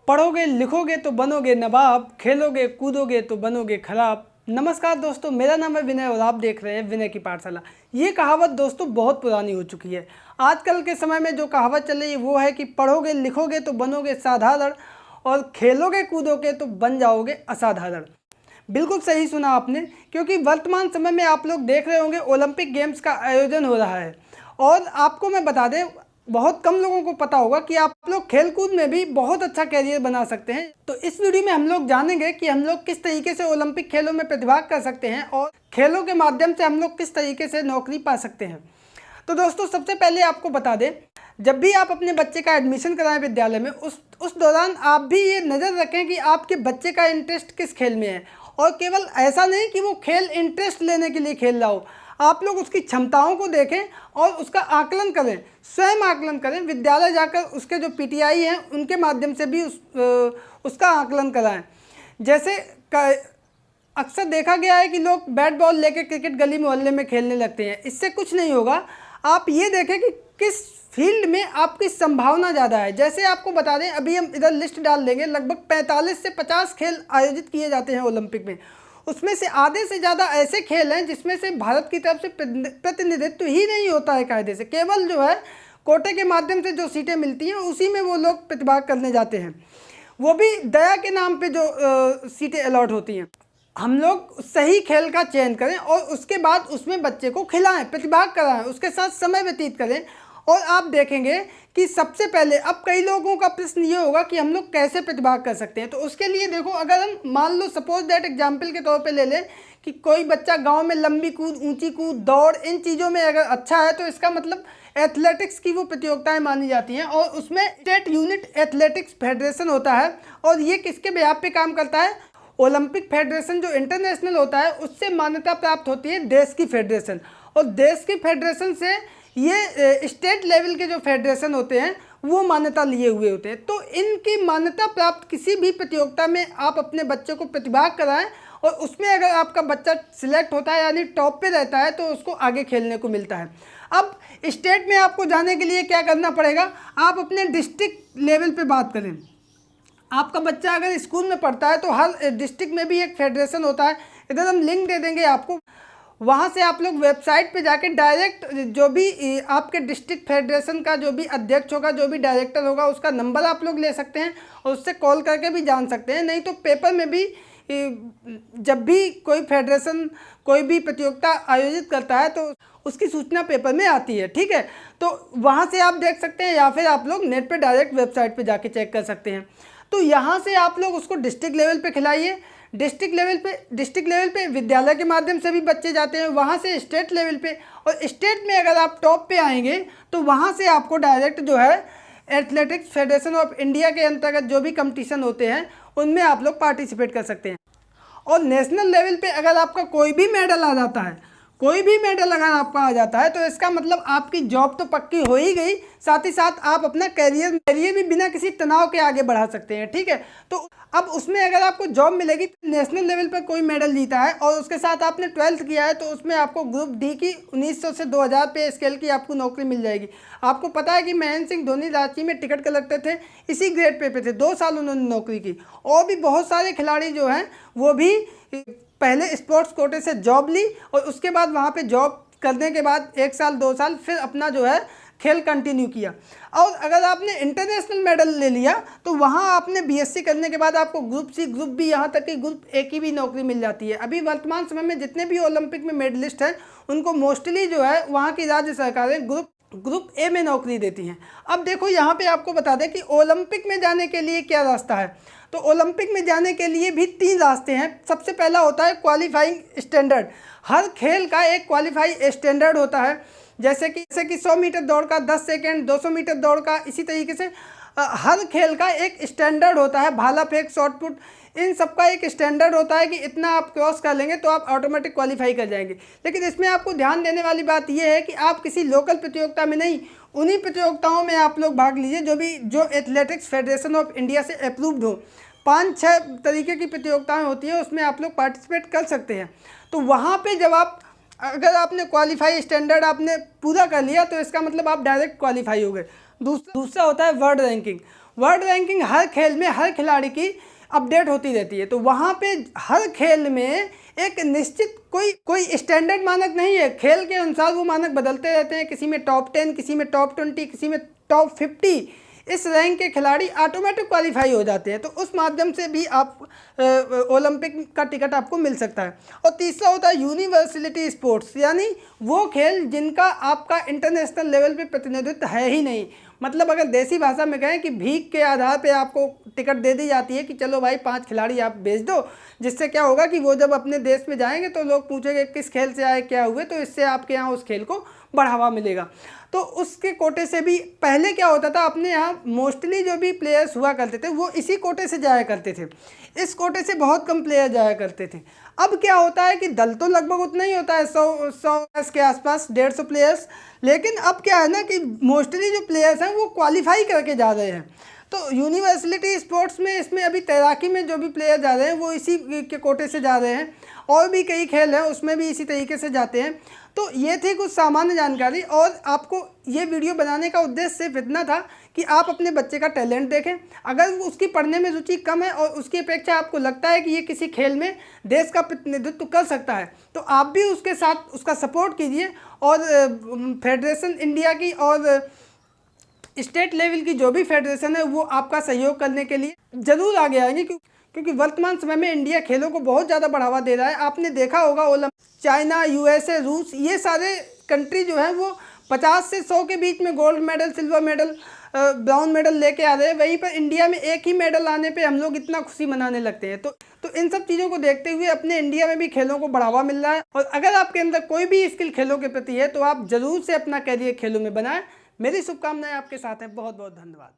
पढ़ोगे लिखोगे तो बनोगे नवाब, खेलोगे कूदोगे तो बनोगे खराब। नमस्कार दोस्तों, मेरा नाम है विनय और आप देख रहे हैं विनय की पाठशाला। ये कहावत दोस्तों बहुत पुरानी हो चुकी है। आजकल के समय में जो कहावत चल रही है वो है कि पढ़ोगे लिखोगे तो बनोगे साधारण और खेलोगे कूदोगे तो बन जाओगे असाधारण। बिल्कुल सही सुना आपने, क्योंकि वर्तमान समय में आप लोग देख रहे होंगे ओलंपिक गेम्स का आयोजन हो रहा है। और आपको मैं बता दें, बहुत कम लोगों को पता होगा कि आप लोग खेलकूद में भी बहुत अच्छा कैरियर बना सकते हैं। तो इस वीडियो में हम लोग जानेंगे कि हम लोग किस तरीके से ओलंपिक खेलों में प्रतिभाग कर सकते हैं और खेलों के माध्यम से हम लोग किस तरीके से नौकरी पा सकते हैं। तो दोस्तों, सबसे पहले आपको बता दें, जब भी आप अपने बच्चे का एडमिशन कराएं विद्यालय में, उस दौरान आप भी ये नज़र रखें कि आपके बच्चे का इंटरेस्ट किस खेल में है। और केवल ऐसा नहीं कि वो खेल इंटरेस्ट लेने के लिए खेल रहा हो, आप लोग उसकी क्षमताओं को देखें और उसका आकलन करें, स्वयं आकलन करें। विद्यालय जाकर उसके जो पीटीआई हैं उनके माध्यम से भी उसका आकलन कराएं। जैसे अक्सर देखा गया है कि लोग बैट बॉल लेके क्रिकेट गली मोहल्ले में खेलने लगते हैं। इससे कुछ नहीं होगा। आप ये देखें कि किस फील्ड में आपकी संभावना ज़्यादा है। जैसे आपको बता दें, अभी हम इधर लिस्ट डाल देंगे, लगभग 45 से 50 खेल आयोजित किए जाते हैं ओलंपिक में। उसमें से आधे से ज़्यादा ऐसे खेल हैं जिसमें से भारत की तरफ से प्रतिनिधित्व ही नहीं होता है कायदे से। केवल जो है कोटे के माध्यम से जो सीटें मिलती हैं उसी में वो लोग प्रतिभाग करने जाते हैं, वो भी दया के नाम पे जो सीटें अलॉट होती हैं। हम लोग सही खेल का चयन करें और उसके बाद उसमें बच्चे को खिलाएं, प्रतिभाग कराएं, उसके साथ समय व्यतीत करें। और आप देखेंगे कि सबसे पहले अब कई लोगों का प्रश्न ये होगा कि हम लोग कैसे प्रतिभाग कर सकते हैं। तो उसके लिए देखो, अगर हम मान लो सपोज दैट एग्जाम्पल के तौर पे ले लें कि कोई बच्चा गांव में लंबी कूद, ऊंची कूद, दौड़, इन चीज़ों में अगर अच्छा है तो इसका मतलब एथलेटिक्स की वो प्रतियोगिताएं मानी जाती हैं। और उसमें स्टेट यूनिट एथलेटिक्स फेडरेशन होता है और ये किसके बेहाफ पे काम करता है? ओलंपिक फेडरेशन जो इंटरनेशनल होता है उससे मान्यता प्राप्त होती है देश की फेडरेशन, और देश की फेडरेशन से ये स्टेट लेवल के जो फेडरेशन होते हैं वो मान्यता लिए हुए होते हैं। तो इनकी मान्यता प्राप्त किसी भी प्रतियोगिता में आप अपने बच्चे को प्रतिभाग कराएं और उसमें अगर आपका बच्चा सिलेक्ट होता है यानी टॉप पे रहता है तो उसको आगे खेलने को मिलता है। अब स्टेट में आपको जाने के लिए क्या करना पड़ेगा? आप अपने डिस्ट्रिक्ट लेवल पे बात करें। आपका बच्चा अगर स्कूल में पढ़ता है तो हर डिस्ट्रिक्ट में भी एक फेडरेशन होता है। इधर हम लिंक दे देंगे आपको, वहाँ से आप लोग वेबसाइट पे जाके डायरेक्ट जो भी आपके डिस्ट्रिक्ट फेडरेशन का जो भी अध्यक्ष होगा, जो भी डायरेक्टर होगा, उसका नंबर आप लोग ले सकते हैं और उससे कॉल करके भी जान सकते हैं। नहीं तो पेपर में भी जब भी कोई फेडरेशन कोई भी प्रतियोगिता आयोजित करता है तो उसकी सूचना पेपर में आती है, ठीक है। तो वहाँ से आप देख सकते हैं या फिर आप लोग नेट पर डायरेक्ट वेबसाइट पर जाके चेक कर सकते हैं। तो यहाँ से आप लोग उसको डिस्ट्रिक्ट लेवल पे खिलाइए। डिस्ट्रिक्ट लेवल पे विद्यालय के माध्यम से भी बच्चे जाते हैं, वहाँ से स्टेट लेवल पे, और स्टेट में अगर आप टॉप पे आएंगे तो वहाँ से आपको डायरेक्ट जो है एथलेटिक्स फेडरेशन ऑफ इंडिया के अंतर्गत जो भी कंपटीशन होते हैं उनमें आप लोग पार्टिसिपेट कर सकते हैं। और नेशनल लेवल पे अगर आपका कोई भी मेडल आ जाता है, कोई भी मेडल अगर आपका आ जाता है तो इसका मतलब आपकी जॉब तो पक्की हो ही गई, साथ ही साथ आप अपना कैरियर भी बिना किसी तनाव के आगे बढ़ा सकते हैं, ठीक है। तो अब उसमें अगर आपको जॉब मिलेगी, नेशनल लेवल पर कोई मेडल जीता है और उसके साथ आपने 12th किया है तो उसमें आपको ग्रुप डी की 1900 से 2000 पे स्केल की आपको नौकरी मिल जाएगी। आपको पता है कि महेंद्र सिंह धोनी रांची में टिकट कलेक्टर थे, इसी ग्रेड पे थे, 2 साल उन्होंने नौकरी की। और भी बहुत सारे खिलाड़ी जो हैं वो भी पहले स्पोर्ट्स कोटे से जॉब ली और उसके बाद वहाँ पे जॉब करने के बाद 1 साल 2 साल फिर अपना जो है खेल कंटिन्यू किया। और अगर आपने इंटरनेशनल मेडल ले लिया तो वहाँ आपने बीएससी करने के बाद आपको ग्रुप सी, ग्रुप बी, यहाँ तक कि ग्रुप ए की भी नौकरी मिल जाती है। अभी वर्तमान समय में जितने भी ओलंपिक में मेडलिस्ट हैं उनको मोस्टली जो है वहाँ की राज्य सरकारें ग्रुप ए में नौकरी देती हैं। अब देखो, यहाँ पे आपको बता दें कि ओलंपिक में जाने के लिए क्या रास्ता है। तो ओलंपिक में जाने के लिए भी 3 रास्ते हैं। सबसे पहला होता है क्वालिफाइंग स्टैंडर्ड। हर खेल का एक क्वालिफाई स्टैंडर्ड होता है, जैसे कि 100 मीटर दौड़ का 10 सेकेंड, 200 मीटर दौड़ का, इसी तरीके से हर खेल का एक स्टैंडर्ड होता है। भाला फेंक, शॉट पुट, इन सब का एक स्टैंडर्ड होता है कि इतना आप क्रॉस कर लेंगे तो आप ऑटोमेटिक क्वालिफाई कर जाएंगे। लेकिन इसमें आपको ध्यान देने वाली बात यह है कि आप किसी लोकल प्रतियोगिता में नहीं, उन्हीं प्रतियोगिताओं में आप लोग भाग लीजिए जो एथलेटिक्स फेडरेशन ऑफ इंडिया से अप्रूव्ड हो। 5-6 तरीके की प्रतियोगिताएं होती हैं, उसमें आप लोग पार्टिसिपेट कर सकते हैं। तो वहाँ पे जब अगर आपने क्वालिफाई स्टैंडर्ड आपने पूरा कर लिया तो इसका मतलब आप डायरेक्ट क्वालिफाई हो गए। दूसरा होता है वर्ल्ड रैंकिंग। वर्ल्ड रैंकिंग हर खेल में हर खिलाड़ी की अपडेट होती रहती है। तो वहाँ पे हर खेल में एक निश्चित कोई स्टैंडर्ड मानक नहीं है, खेल के अनुसार वो मानक बदलते रहते हैं। किसी में टॉप 10, किसी में टॉप 20, किसी में टॉप 50, इस रैंक के खिलाड़ी ऑटोमेटिक क्वालिफाई हो जाते हैं। तो उस माध्यम से भी आप ओलंपिक का टिकट आपको मिल सकता है। और तीसरा होता है यूनिवर्सिटी स्पोर्ट्स, यानी वो खेल जिनका आपका इंटरनेशनल लेवल पे प्रतिनिधित्व है ही नहीं। मतलब अगर देसी भाषा में कहें कि भीख के आधार पे आपको टिकट दे दी जाती है कि चलो भाई 5 खिलाड़ी आप भेज दो, जिससे क्या होगा कि वो जब अपने देश में जाएंगे तो लोग पूछेंगे किस खेल से आए, क्या हुए, तो इससे आपके यहाँ उस खेल को बढ़ावा मिलेगा। तो उसके कोटे से भी पहले क्या होता था, अपने यहाँ मोस्टली जो भी प्लेयर्स हुआ करते थे वो इसी कोटे से जाया करते थे। इस कोटे से बहुत कम प्लेयर जाया करते थे। अब क्या होता है कि दल तो लगभग उतना ही होता है, 100 के आसपास, 150 प्लेयर्स। लेकिन अब क्या है ना कि मोस्टली जो प्लेयर्स हैं वो क्वालिफाई करके जा रहे हैं। तो यूनिवर्सिटी स्पोर्ट्स में, इसमें अभी तैराकी में जो भी प्लेयर जा रहे हैं वो इसी के कोटे से जा रहे हैं। और भी कई खेल हैं उसमें भी इसी तरीके से जाते हैं। तो ये थी कुछ सामान्य जानकारी, और आपको ये वीडियो बनाने का उद्देश्य सिर्फ इतना था कि आप अपने बच्चे का टैलेंट देखें। अगर उसकी पढ़ने में रुचि कम है और उसकी अपेक्षा आपको लगता है कि ये किसी खेल में देश का प्रतिनिधित्व कर सकता है, तो आप भी उसके साथ उसका सपोर्ट कीजिए। और फेडरेशन इंडिया की और स्टेट लेवल की जो भी फेडरेशन है वो आपका सहयोग करने के लिए ज़रूर आगे आएंगे, क्योंकि वर्तमान समय में इंडिया खेलों को बहुत ज़्यादा बढ़ावा दे रहा है। आपने देखा होगा चाइना, यूएसए, रूस, ये सारे कंट्री जो है वो 50 से 100 के बीच में gold medal, silver medal, brown medal लेके आ रहे हैं। वहीं पर इंडिया में एक ही मेडल आने पे हम लोग इतना खुशी मनाने लगते हैं। तो इन सब चीज़ों को देखते हुए अपने इंडिया में भी खेलों को बढ़ावा मिल रहा है। और अगर आपके अंदर कोई भी स्किल खेलों के प्रति है तो आप ज़रूर से अपना कैरियर खेलों में बनाएं। मेरी शुभकामनाएं आपके साथ हैं। बहुत बहुत धन्यवाद।